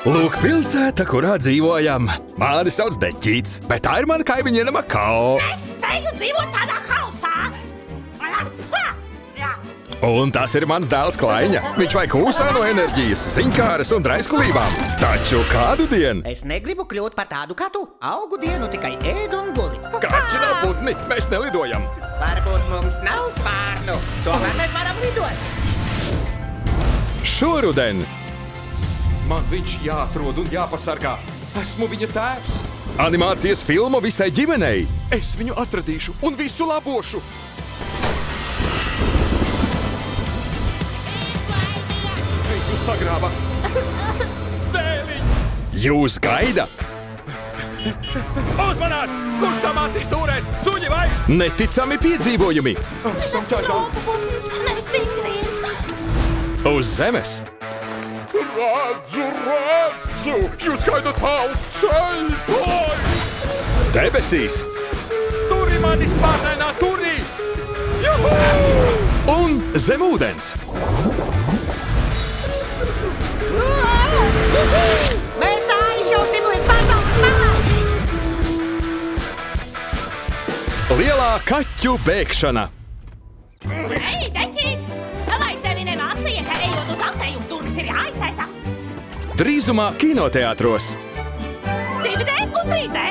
Lūk, pilsēta, kurā dzīvojam. Mani sauc Deķīts, bet tā ir mana kaimiņiene Makao. Es spēju dzīvot tādā hausā. Un tas ir mans dēls Klaiņa. Viņš vai kūsā no enerģijas, ziņkāres un draiskulībām. Taču kādu dienu... Es negribu kļūt par tādu kā tu. Augu dienu tikai ēd un guli. Kaķi nav putni, mēs nelidojam. Varbūt mums nav spārnu. Tomēr mēs varam lidot. Šoruden Man viņš jāatrod un jāpasargā. Esmu viņa tēvs. animācijas filma visai ģimenei. Es viņu atradīšu un visu labošu. Viņu sagrāba. Dēliņ! Jūs gaida? Uzmanās! Kurš tā mācīs turēt? Suņi vai? Neticami piedzīvojumi. Esam ķēzā. Nevis pingvīns. Uz zemes. Redzu! Jūs gaidat tāls ceļš! Debesīs. Turi mani spārnēnā, turi! Juhu! Un zem ūdens. Mēs tā aizšausim līdz pasaules malai. Lielā kaķu bēgšana. Ei, Deķīt! Vai tevi nemācīja, ka ejot uz Antēju durvis ir jāiztaisa? Drīzumā kinoteātros. 2D un 3D.